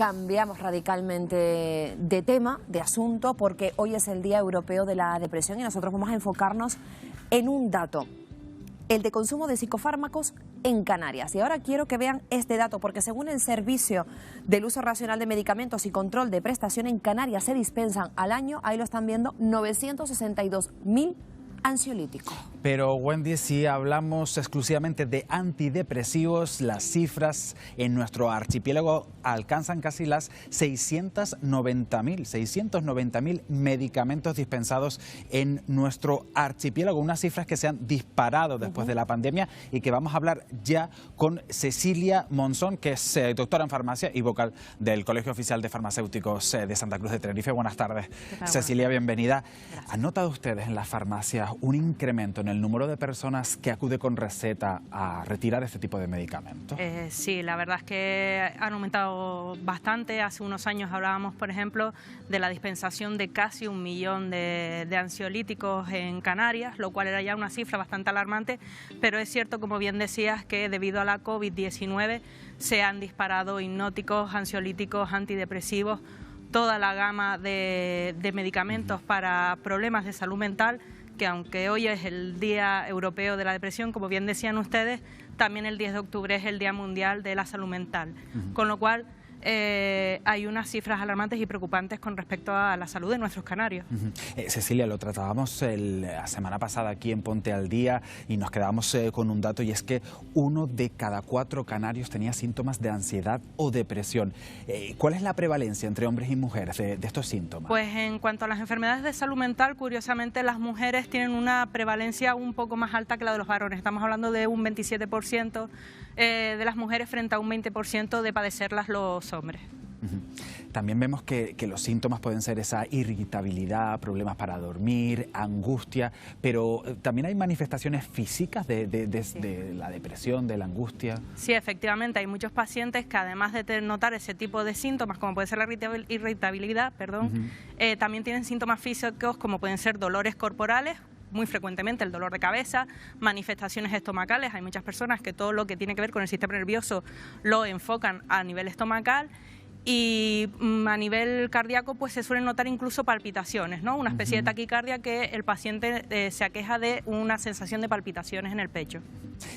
cambiamos radicalmente de tema, de asunto, porque hoy es el Día Europeo de la Depresión y nosotros vamos a enfocarnos en un dato, el de consumo de psicofármacos en Canarias. Y ahora quiero que vean este dato, porque según el Servicio del Uso Racional de Medicamentos y Control de Prestación, en Canarias se dispensan al año, ahí lo están viendo, 962.000 ansiolíticos. Pero Wendy, si hablamos exclusivamente de antidepresivos, las cifras en nuestro archipiélago alcanzan casi las 690.000 medicamentos dispensados en nuestro archipiélago, unas cifras que se han disparado después de la pandemia y que vamos a hablar ya con Cecilia Monzón, que es doctora en farmacia y vocal del Colegio Oficial de Farmacéuticos de Santa Cruz de Tenerife. Buenas tardes. Cecilia, bienvenida. Gracias. ¿Han notado ustedes en las farmacias un incremento en el número de personas que acude con receta a retirar este tipo de medicamentos? Sí, la verdad es que han aumentado bastante. Hace unos años hablábamos, por ejemplo, de la dispensación de casi 1 millón de ansiolíticos en Canarias, lo cual era ya una cifra bastante alarmante, pero es cierto, como bien decías, que debido a la COVID-19 se han disparado hipnóticos, ansiolíticos, antidepresivos, toda la gama de medicamentos para problemas de salud mental, que aunque hoy es el Día Europeo de la Depresión, como bien decían ustedes, también el 10 de octubre es el Día Mundial de la Salud Mental. Con lo cual hay unas cifras alarmantes y preocupantes con respecto a la salud de nuestros canarios. Cecilia, lo tratábamos la semana pasada aquí en Ponte al Día y nos quedábamos con un dato, y es que 1 de cada 4 canarios tenía síntomas de ansiedad o depresión. ¿Cuál es la prevalencia entre hombres y mujeres de estos síntomas? Pues en cuanto a las enfermedades de salud mental, curiosamente las mujeres tienen una prevalencia un poco más alta que la de los varones. Estamos hablando de un 27% de las mujeres frente a un 20% de padecerlas los hombres. También vemos que los síntomas pueden ser esa irritabilidad, problemas para dormir, angustia, pero también hay manifestaciones físicas de la depresión, de la angustia. Sí, efectivamente, hay muchos pacientes que además de notar ese tipo de síntomas, como puede ser la irritabilidad, también tienen síntomas físicos como pueden ser dolores corporales, muy frecuentemente el dolor de cabeza, manifestaciones estomacales. Hay muchas personas que todo lo que tiene que ver con el sistema nervioso lo enfocan a nivel estomacal. Y a nivel cardíaco pues se suelen notar incluso palpitaciones, ¿no? Una especie de taquicardia que el paciente se aqueja de una sensación de palpitaciones en el pecho.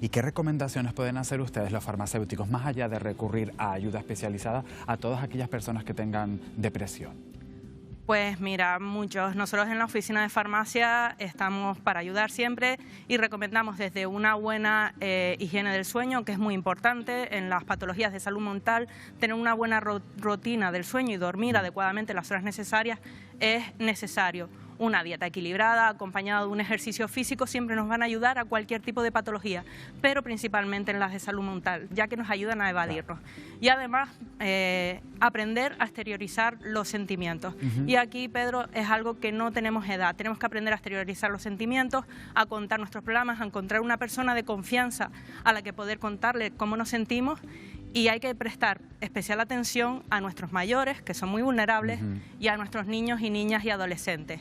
¿Y qué recomendaciones pueden hacer ustedes los farmacéuticos, más allá de recurrir a ayuda especializada, a todas aquellas personas que tengan depresión? Pues mira, muchos. Nosotros en la oficina de farmacia estamos para ayudar siempre y recomendamos desde una buena higiene del sueño, que es muy importante en las patologías de salud mental. Tener una buena rutina del sueño y dormir adecuadamente las horas necesarias es necesario. Una dieta equilibrada, acompañada de un ejercicio físico, siempre nos van a ayudar a cualquier tipo de patología, pero principalmente en las de salud mental, ya que nos ayudan a evadirnos. Y además, aprender a exteriorizar los sentimientos. Y aquí, Pedro, es algo que no tenemos edad. Tenemos que aprender a exteriorizar los sentimientos, a contar nuestros problemas, a encontrar una persona de confianza a la que poder contarle cómo nos sentimos. Y hay que prestar especial atención a nuestros mayores, que son muy vulnerables, y a nuestros niños y niñas y adolescentes.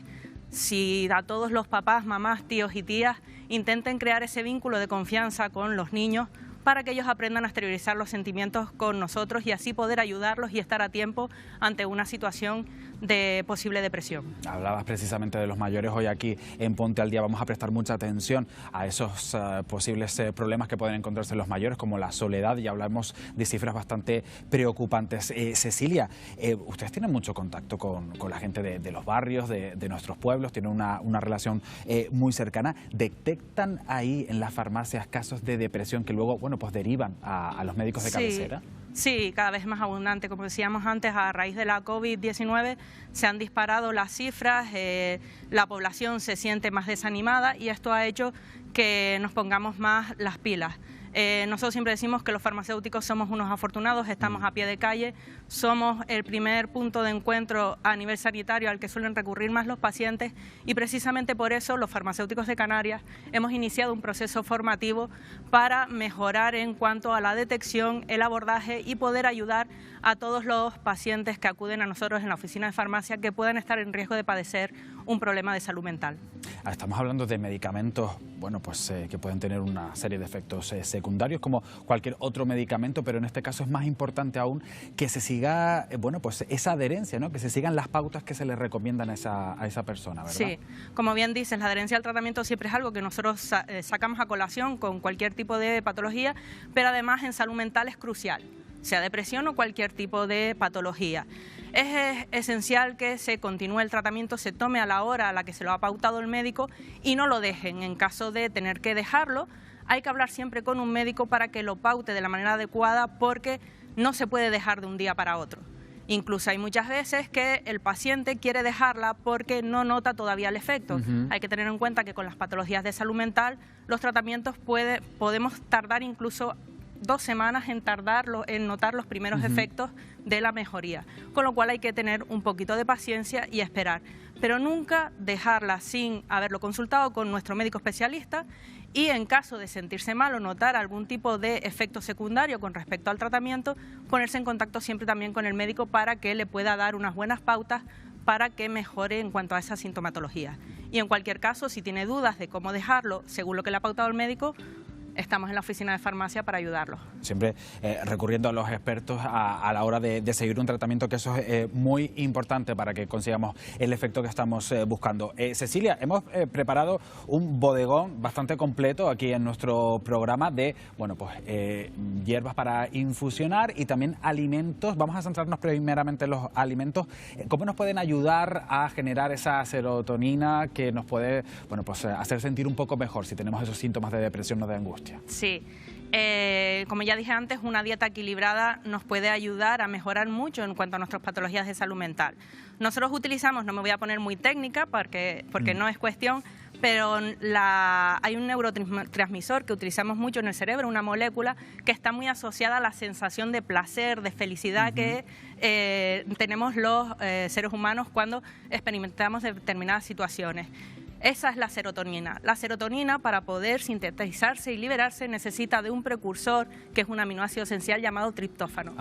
Si a todos los papás, mamás, tíos y tías intenten crear ese vínculo de confianza con los niños para que ellos aprendan a exteriorizar los sentimientos con nosotros y así poder ayudarlos y estar a tiempo ante una situación de posible depresión. Hablabas precisamente de los mayores. Hoy aquí en Ponte al Día vamos a prestar mucha atención a esos posibles problemas que pueden encontrarse los mayores, como la soledad, y hablamos de cifras bastante preocupantes. Cecilia, ustedes tienen mucho contacto con la gente de los barrios, de nuestros pueblos, tienen una relación muy cercana. ¿Detectan ahí en las farmacias casos de depresión que luego, bueno, pues derivan a los médicos de cabecera? Sí, cada vez más abundante. Como decíamos antes, a raíz de la COVID-19 se han disparado las cifras, la población se siente más desanimada y esto ha hecho que nos pongamos más las pilas. Nosotros siempre decimos que los farmacéuticos somos unos afortunados, estamos a pie de calle, somos el primer punto de encuentro a nivel sanitario al que suelen recurrir más los pacientes y precisamente por eso los farmacéuticos de Canarias hemos iniciado un proceso formativo para mejorar en cuanto a la detección, el abordaje y poder ayudar a todos los pacientes que acuden a nosotros en la oficina de farmacia que puedan estar en riesgo de padecer un problema de salud mental. estamos hablando de medicamentos, bueno, pues que pueden tener una serie de efectos secundarios como cualquier otro medicamento, pero en este caso es más importante aún que se siga, bueno, pues esa adherencia, ¿no? Que se sigan las pautas que se le recomiendan a esa persona, ¿verdad? Sí, como bien dices, la adherencia al tratamiento siempre es algo que nosotros sacamos a colación con cualquier tipo de patología, pero además en salud mental es crucial, sea depresión o cualquier tipo de patología. Es esencial que se continúe el tratamiento, se tome a la hora a la que se lo ha pautado el médico y no lo dejen. En caso de tener que dejarlo, hay que hablar siempre con un médico para que lo paute de la manera adecuada, porque no se puede dejar de un día para otro. Incluso hay muchas veces que el paciente quiere dejarla porque no nota todavía el efecto. Hay que tener en cuenta que con las patologías de salud mental los tratamientos podemos tardar incluso 2 semanas en notar los primeros efectos de la mejoría, con lo cual hay que tener un poquito de paciencia y esperar, pero nunca dejarla sin haberlo consultado con nuestro médico especialista, y en caso de sentirse mal o notar algún tipo de efecto secundario con respecto al tratamiento, ponerse en contacto siempre también con el médico para que le pueda dar unas buenas pautas para que mejore en cuanto a esa sintomatología. Y en cualquier caso, si tiene dudas de cómo dejarlo según lo que le ha pautado el médico, estamos en la oficina de farmacia para ayudarlos. Siempre recurriendo a los expertos a la hora de seguir un tratamiento, que eso es muy importante para que consigamos el efecto que estamos buscando. Cecilia, hemos preparado un bodegón bastante completo aquí en nuestro programa de, bueno, pues hierbas para infusionar y también alimentos. Vamos a centrarnos primeramente en los alimentos. ¿Cómo nos pueden ayudar a generar esa serotonina que nos puede, bueno, pues hacer sentir un poco mejor si tenemos esos síntomas de depresión o de angustia? Sí, como ya dije antes, una dieta equilibrada nos puede ayudar a mejorar mucho en cuanto a nuestras patologías de salud mental. Nosotros utilizamos, no me voy a poner muy técnica porque no es cuestión, pero hay un neurotransmisor que utilizamos mucho en el cerebro, una molécula que está muy asociada a la sensación de placer, de felicidad que tenemos los seres humanos cuando experimentamos determinadas situaciones. Esa es la serotonina. La serotonina, para poder sintetizarse y liberarse, necesita de un precursor que es un aminoácido esencial llamado triptófano.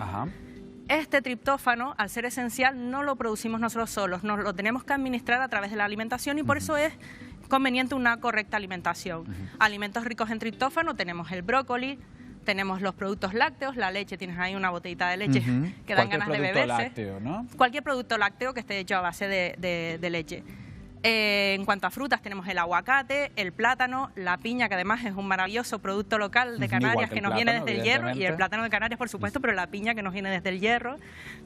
Este triptófano, al ser esencial, no lo producimos nosotros solos, nos lo tenemos que administrar a través de la alimentación, y por eso es conveniente una correcta alimentación. Alimentos ricos en triptófano tenemos el brócoli, tenemos los productos lácteos, la leche, tienes ahí una botellita de leche que dan ganas de beberse. Lácteo, ¿no? Cualquier producto lácteo que esté hecho a base de leche. En cuanto a frutas, tenemos el aguacate, el plátano, la piña, que además es un maravilloso producto local de Canarias que nos viene desde el Hierro, y el plátano de Canarias, por supuesto, pero la piña que nos viene desde el Hierro.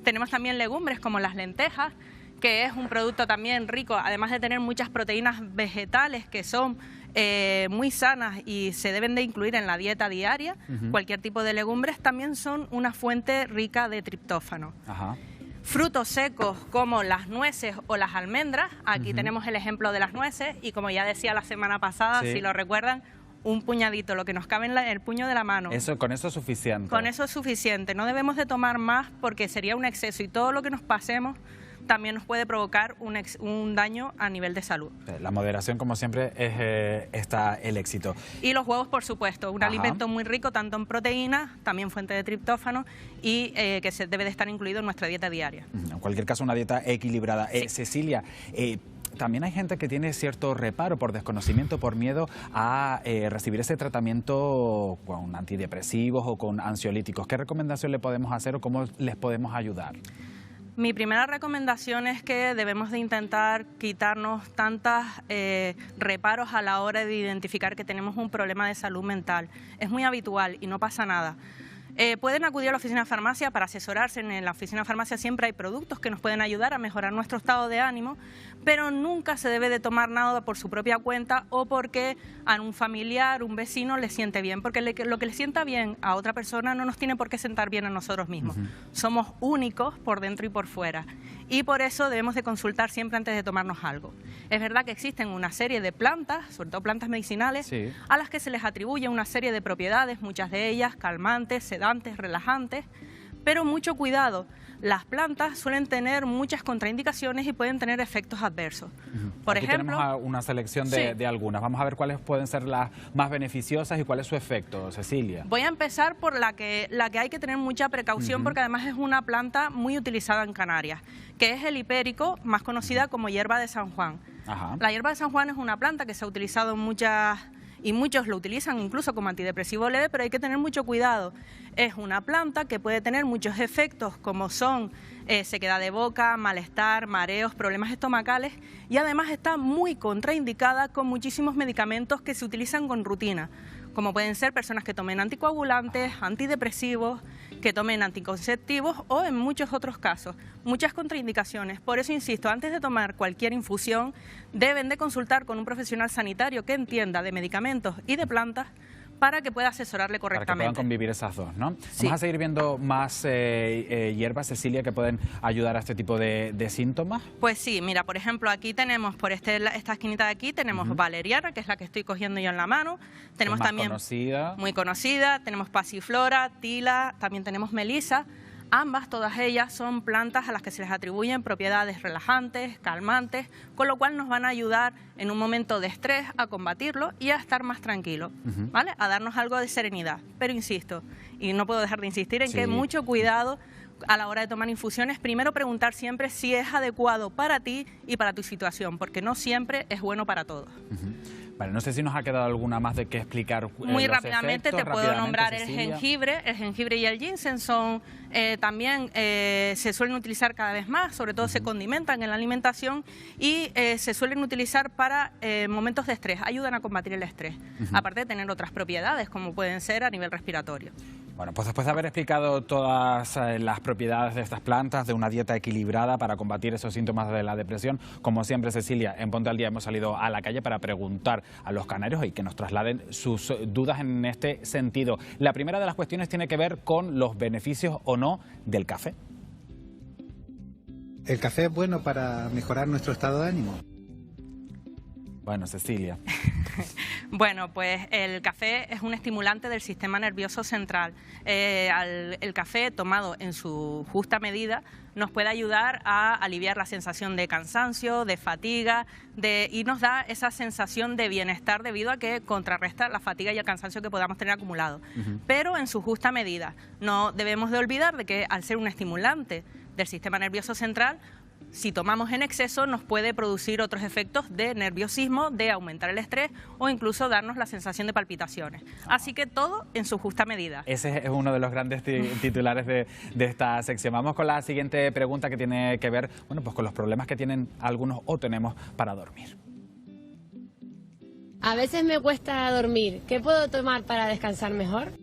Tenemos también legumbres como las lentejas, que es un producto también rico, además de tener muchas proteínas vegetales que son muy sanas y se deben de incluir en la dieta diaria. Cualquier tipo de legumbres también son una fuente rica de triptófano. Frutos secos como las nueces o las almendras, aquí tenemos el ejemplo de las nueces, y como ya decía la semana pasada, si lo recuerdan, un puñadito, lo que nos cabe en el puño de la mano. Con eso es suficiente. Con eso es suficiente, no debemos de tomar más porque sería un exceso, y todo lo que nos pasemos también nos puede provocar un daño a nivel de salud. La moderación, como siempre, está el éxito. Y los huevos, por supuesto, un alimento muy rico tanto en proteínas, también fuente de triptófano, y que se debe de estar incluido en nuestra dieta diaria. En cualquier caso, una dieta equilibrada. Cecilia, también hay gente que tiene cierto reparo por desconocimiento, por miedo a recibir ese tratamiento con antidepresivos o con ansiolíticos. ¿Qué recomendación le podemos hacer o cómo les podemos ayudar? Mi primera recomendación es que debemos de intentar quitarnos tantos reparos a la hora de identificar que tenemos un problema de salud mental. Es muy habitual y no pasa nada. Pueden acudir a la oficina de farmacia para asesorarse. En la oficina de farmacia siempre hay productos que nos pueden ayudar a mejorar nuestro estado de ánimo, pero nunca se debe de tomar nada por su propia cuenta o porque a un familiar, un vecino le siente bien, porque lo que le sienta bien a otra persona no nos tiene por qué sentar bien a nosotros mismos. Somos únicos por dentro y por fuera, y por eso debemos de consultar siempre antes de tomarnos algo. Es verdad que existen una serie de plantas, sobre todo plantas medicinales, a las que se les atribuye una serie de propiedades, muchas de ellas calmantes, sedantes, relajantes, pero mucho cuidado. Las plantas suelen tener muchas contraindicaciones y pueden tener efectos adversos. Por Aquí ejemplo, tenemos una selección de algunas. Vamos a ver cuáles pueden ser las más beneficiosas y cuál es su efecto, Cecilia. Voy a empezar por la que hay que tener mucha precaución, porque además es una planta muy utilizada en Canarias, que es el hipérico, más conocida como hierba de San Juan. Ajá. La hierba de San Juan es una planta que se ha utilizado en muchas... y muchos lo utilizan incluso como antidepresivo leve, pero hay que tener mucho cuidado. Es una planta que puede tener muchos efectos, como son sequedad de boca, malestar, mareos, problemas estomacales, y además está muy contraindicada con muchísimos medicamentos que se utilizan con rutina, como pueden ser personas que tomen anticoagulantes, antidepresivos, que tomen anticonceptivos o en muchos otros casos. Muchas contraindicaciones. Por eso insisto, antes de tomar cualquier infusión, deben de consultar con un profesional sanitario que entienda de medicamentos y de plantas para que pueda asesorarle correctamente. Para que puedan convivir esas dos, ¿no? Sí. Vamos a seguir viendo más hierbas, Cecilia, que pueden ayudar a este tipo de síntomas. Pues sí, mira, por ejemplo, aquí tenemos, por esta esquinita de aquí, tenemos valeriana, que es la que estoy cogiendo yo en la mano. Tenemos más también conocida. muy conocida, tenemos pasiflora, tila, también tenemos melisa. Ambas, todas ellas, son plantas a las que se les atribuyen propiedades relajantes, calmantes, con lo cual nos van a ayudar en un momento de estrés a combatirlo y a estar más tranquilos, ¿vale? A darnos algo de serenidad. Pero insisto, y no puedo dejar de insistir en que mucho cuidado a la hora de tomar infusiones. Primero preguntar siempre si es adecuado para ti y para tu situación, porque no siempre es bueno para todos. Vale, no sé si nos ha quedado alguna más de qué explicar. Muy rápidamente te puedo nombrar el Cecilia. el jengibre y el ginseng son también se suelen utilizar cada vez más, sobre todo se condimentan en la alimentación y se suelen utilizar para momentos de estrés, ayudan a combatir el estrés, aparte de tener otras propiedades como pueden ser a nivel respiratorio. Bueno, pues después de haber explicado todas las propiedades de estas plantas, de una dieta equilibrada para combatir esos síntomas de la depresión, como siempre, Cecilia, en Ponte al Día hemos salido a la calle para preguntar a los canarios y que nos trasladen sus dudas en este sentido. La primera de las cuestiones tiene que ver con los beneficios o no del café. ¿El café es bueno para mejorar nuestro estado de ánimo? Bueno, Cecilia. Bueno, pues el café es un estimulante del sistema nervioso central. El café tomado en su justa medida nos puede ayudar a aliviar la sensación de cansancio, de fatiga, y nos da esa sensación de bienestar debido a que contrarresta la fatiga y el cansancio que podamos tener acumulado. Pero en su justa medida. No debemos de olvidar de que al ser un estimulante del sistema nervioso central, si tomamos en exceso nos puede producir otros efectos de nerviosismo, de aumentar el estrés o incluso darnos la sensación de palpitaciones. Así que todo en su justa medida. Ese es uno de los grandes titulares de esta sección. Vamos con la siguiente pregunta que tiene que ver, bueno, pues con los problemas que tienen algunos o tenemos para dormir. A veces me cuesta dormir. ¿Qué puedo tomar para descansar mejor?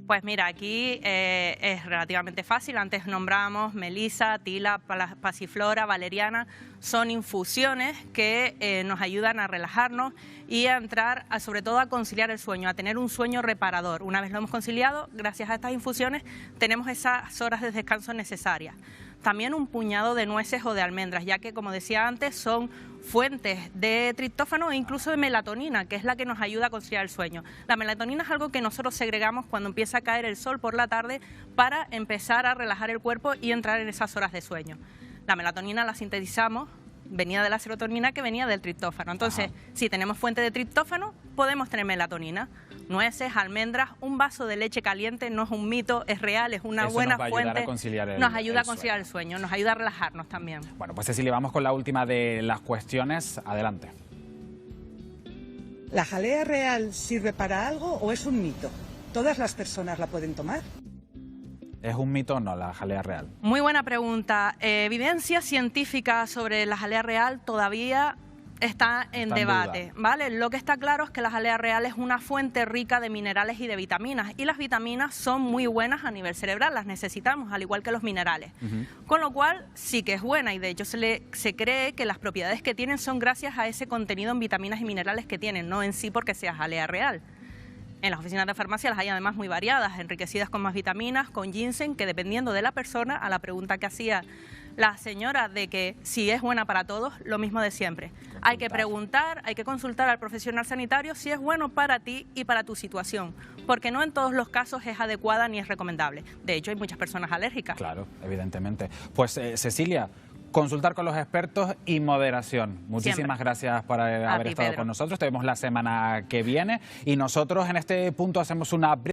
Pues mira, aquí es relativamente fácil. Antes nombrábamos melisa, tila, pasiflora, valeriana. Son infusiones que nos ayudan a relajarnos y a entrar, sobre todo a conciliar el sueño, a tener un sueño reparador. Una vez lo hemos conciliado, gracias a estas infusiones, tenemos esas horas de descanso necesarias. También un puñado de nueces o de almendras, ya que, como decía antes, son fuentes de triptófano e incluso de melatonina, que es la que nos ayuda a conciliar el sueño. La melatonina es algo que nosotros segregamos cuando empieza a caer el sol por la tarde para empezar a relajar el cuerpo y entrar en esas horas de sueño. La melatonina la sintetizamos, venía de la serotonina que venía del triptófano. Entonces, si tenemos fuente de triptófano, podemos tener melatonina. Nueces, almendras, un vaso de leche caliente no es un mito, es real, es una buena fuente. Nos ayuda a conciliar el sueño, nos ayuda a relajarnos también. Bueno, pues Cecilia, vamos con la última de las cuestiones. Adelante. ¿La jalea real sirve para algo o es un mito? ¿Todas las personas la pueden tomar? ¿Es un mito o no la jalea real? Muy buena pregunta. Evidencia científica sobre la jalea real todavía está en debate, ¿vale? Lo que está claro es que la jalea real es una fuente rica de minerales y de vitaminas, y las vitaminas son muy buenas a nivel cerebral, las necesitamos, al igual que los minerales. Con lo cual, sí que es buena, y de hecho se cree que las propiedades que tienen son gracias a ese contenido en vitaminas y minerales que tienen, no en sí porque sea jalea real. En las oficinas de farmacia las hay además muy variadas, enriquecidas con más vitaminas, con ginseng, que dependiendo de la persona, a la pregunta que hacía la señora de que si es buena para todos, lo mismo de siempre. Hay que preguntar, hay que consultar al profesional sanitario si es bueno para ti y para tu situación, porque no en todos los casos es adecuada ni es recomendable. De hecho, hay muchas personas alérgicas. Claro, evidentemente. Pues Cecilia, consultar con los expertos y moderación. Muchísimas gracias por haber estado con nosotros. Te vemos la semana que viene y nosotros en este punto hacemos una breve